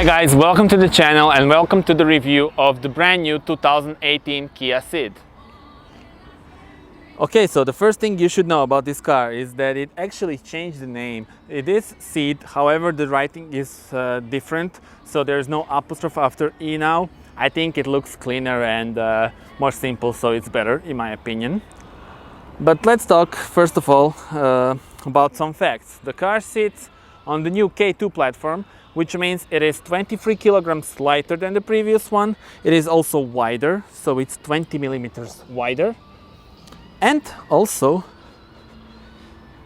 guys, welcome to the channel and welcome to the review of the brand new 2018 Kia Ceed. Okay, so the first thing you should know about this car is that it actually changed the name. It is Ceed, however the writing is different, so there's no apostrophe after E now. I think it looks cleaner and more simple, so it's better in my opinion. But let's talk first of all about some facts. The car sits on the new K2 platform, which means it is 23 kilograms lighter than the previous one. It is also wider, so it's 20 millimeters wider. And also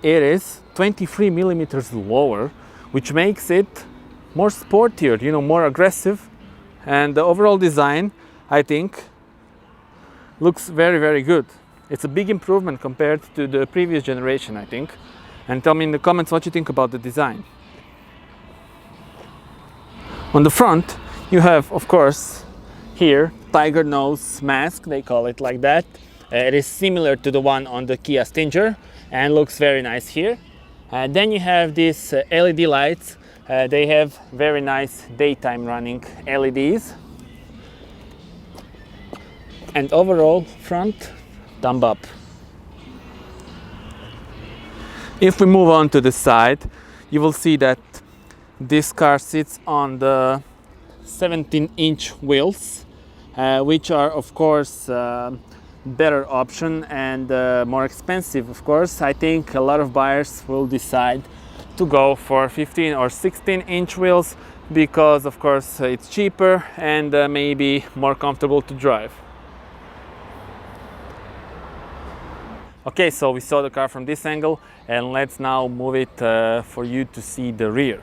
it is 23 millimeters lower, which makes it more sportier, you know, more aggressive. And the overall design, I think, looks very good. It's a big improvement compared to the previous generation, I think. And tell me in the comments what you think about the design. On the front, you have, of course, here, tiger nose mask, they call it like that. It is similar to the one on the Kia Stinger and looks very nice here. Then you have these LED lights. They have very nice daytime running LEDs. And overall, front, thumb up. If we move on to the side, you will see that this car sits on the 17-inch wheels, which are of course better option and more expensive. Of course, I think a lot of buyers will decide to go for 15 or 16-inch wheels because of course it's cheaper and maybe more comfortable to drive. Okay, so we saw the car from this angle and let's now move it for you to see the rear.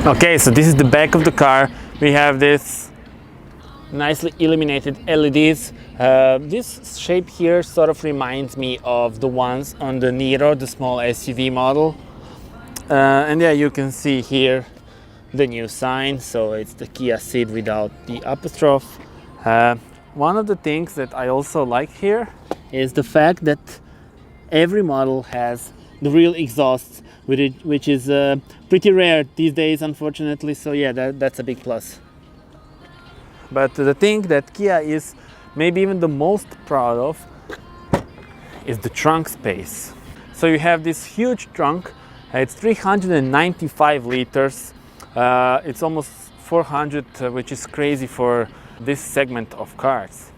Okay, so this is the back of the car. We have this nicely illuminated LEDs. This shape here sort of reminds me of the ones on the Niro, the small SUV model. And yeah, you can see here the new sign. So it's the Kia Ceed without the apostrophe. One of the things that I also like here is the fact that every model has the real exhausts, which is pretty rare these days, unfortunately. So yeah, that's a big plus. But the thing that Kia is maybe even the most proud of is the trunk space. So you have this huge trunk. It's 395 liters. It's almost 400, which is crazy for this segment of cars.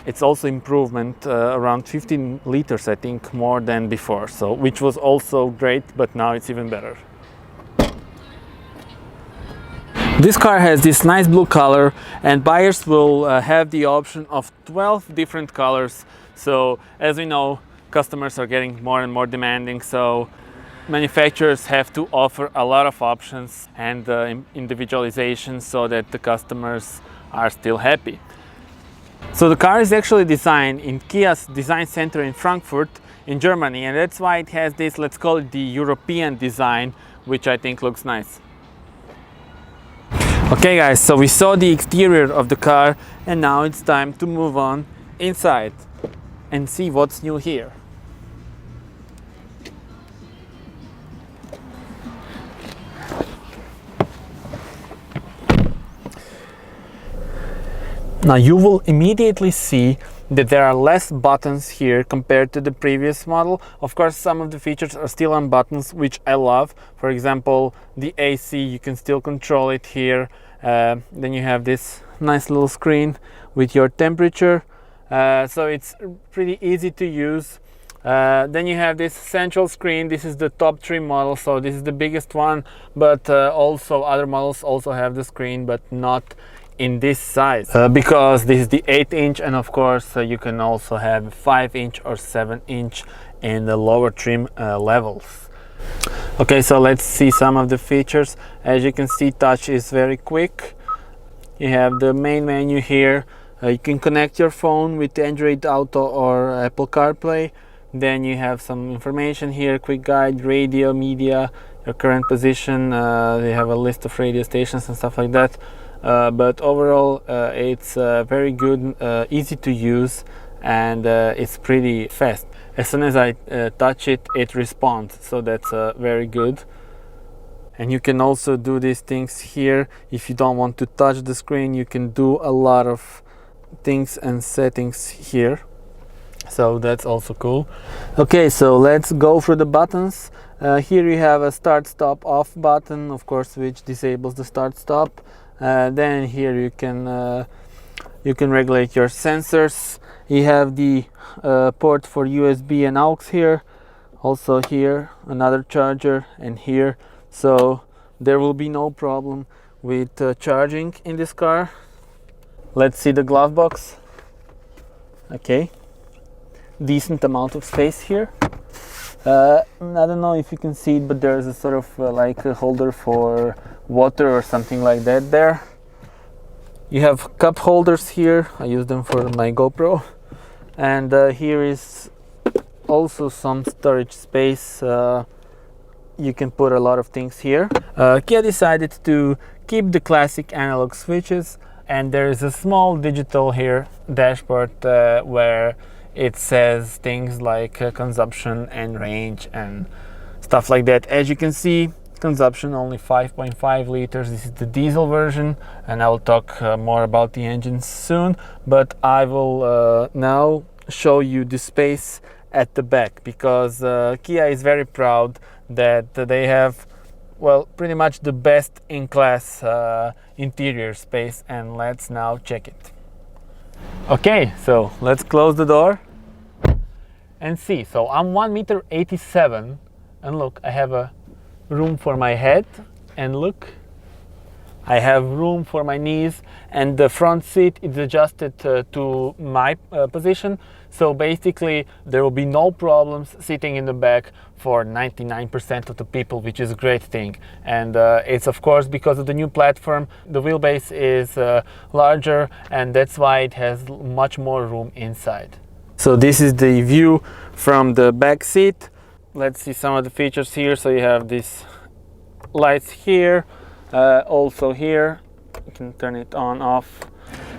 It's also improvement, around 15 liters, I think, more than before, so which was also great, but now it's even better. This car has this nice blue color and buyers will have the option of 12 different colors. So as we know, customers are getting more and more demanding, so manufacturers have to offer a lot of options and individualization so that the customers are still happy. So the car is actually designed in Kia's design center in Frankfurt in Germany, and that's why it has this, let's call it the European design, which I think looks nice. Okay guys, so we saw the exterior of the car and now it's time to move on inside and see what's new here. Now you will immediately see that there are less buttons here compared to the previous model. Of course, some of the features are still on buttons, which I love. For example, the AC, you can still control it here. Then you have this nice little screen with your temperature. So it's pretty easy to use. Then you have this central screen. This is the top trim model, so this is the biggest one, but also other models also have the screen, but not in this size, because this is the 8-inch, and of course you can also have 5-inch or 7-inch in the lower trim levels. Okay, so let's see some of the features. As you can see, touch is very quick. You have the main menu here. You can connect your phone with Android Auto or Apple CarPlay. Then you have some information here, quick guide, radio, media, your current position. They have a list of radio stations and stuff like that. But overall it's very good, easy to use, and it's pretty fast. As soon as I touch it, it responds, so that's very good. And you can also do these things here. If you don't want to touch the screen, you can do a lot of things and settings here. So that's also cool. Okay, so let's go through the buttons. Here you have a start stop off button, of course, which disables the start stop. Then here you can regulate your sensors. You have the port for USB and aux here. Also here another charger, and here, so there will be no problem with charging in this car. Let's see the glove box. Okay, decent amount of space here. I don't know if you can see it, but there's a sort of like a holder for water or something like that there. You have cup holders here. I use them for my GoPro. And here is also some storage space. You can put a lot of things here. Kia decided to keep the classic analog switches, and there is a small digital here dashboard where it says things like consumption and range and stuff like that. As you can see, consumption only 5.5 liters. This is the diesel version, and I will talk more about the engines soon, but I will now show you the space at the back, because Kia is very proud that they have, well, pretty much the best in class interior space, and let's now check it. Okay, so let's close the door and see. So I'm 1.87 meters, and look, I have a room for my head, and look, I have room for my knees, and the front seat is adjusted to my position. So basically there will be no problems sitting in the back for 99% of the people, which is a great thing. And it's of course because of the new platform. The wheelbase is larger, and that's why it has much more room inside. So this is the view from the back seat. Let's see some of the features here. So you have these lights here, also here, you can turn it on, off.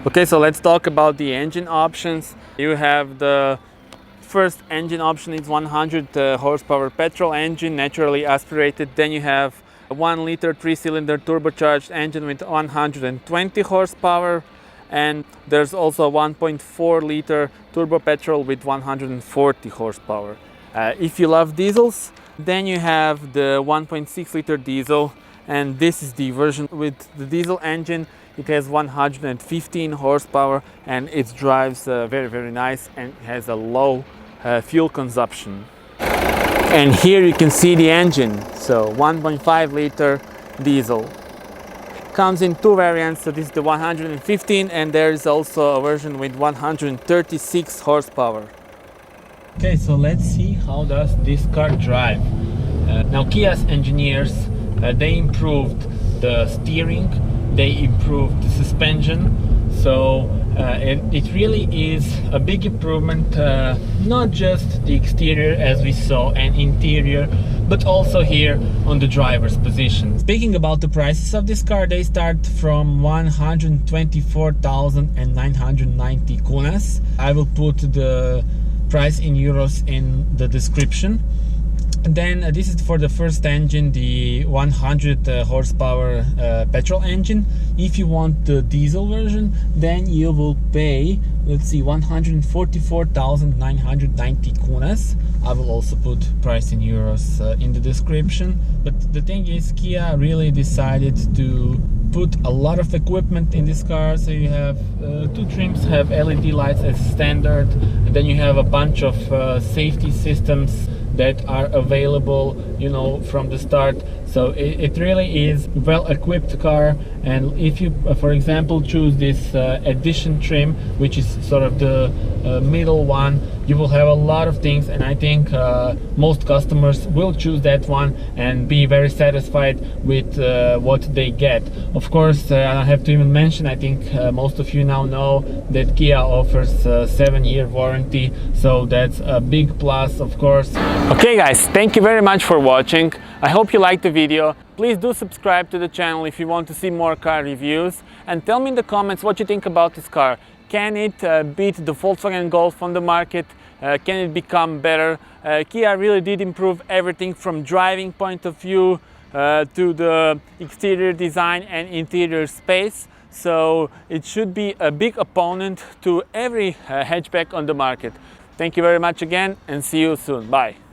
Okay, so let's talk about the engine options. You have the first engine option, it's 100 horsepower petrol engine, naturally aspirated. Then you have a 1 liter 3-cylinder turbocharged engine with 120 horsepower. And there's also a 1.4 liter turbo petrol with 140 horsepower. If you love diesels, then you have the 1.6 liter diesel, and this is the version with the diesel engine. It has 115 horsepower, and it drives very nice and has a low fuel consumption. And here you can see the engine. So 1.5 liter diesel. Comes in two variants, so this is the 115, and there is also a version with 136 horsepower. Okay, so let's see how does this car drive. Now Kia's engineers, they improved the steering, they improved the suspension, so it really is a big improvement, not just the exterior as we saw and interior, but also here on the driver's position. Speaking about the prices of this car, they start from 124,990 kunas. I will put the price in euros in the description. And then this is for the first engine, the 100 horsepower petrol engine. If you want the diesel version, then you will pay, let's see, 144,990 kunas. I will also put price in euros in the description. But the thing is, Kia really decided to put a lot of equipment in this car. So you have two trims have LED lights as standard, and then you have a bunch of safety systems that are available, you know, from the start. So it really is well-equipped car. And if you, for example, choose this Edition trim, which is sort of the middle one, you will have a lot of things, and I think most customers will choose that one and be very satisfied with what they get. Of course, I don't have to even mention, I think most of you now know that Kia offers a 7-year warranty, so that's a big plus, of course. Okay guys, thank you very much for watching. I hope you liked the video. Please do subscribe to the channel if you want to see more car reviews, and tell me in the comments what you think about this car. Can it beat the Volkswagen Golf on the market? Can it become better? Kia really did improve everything from driving point of view to the exterior design and interior space. So it should be a big opponent to every hatchback on the market. Thank you very much again and see you soon. Bye.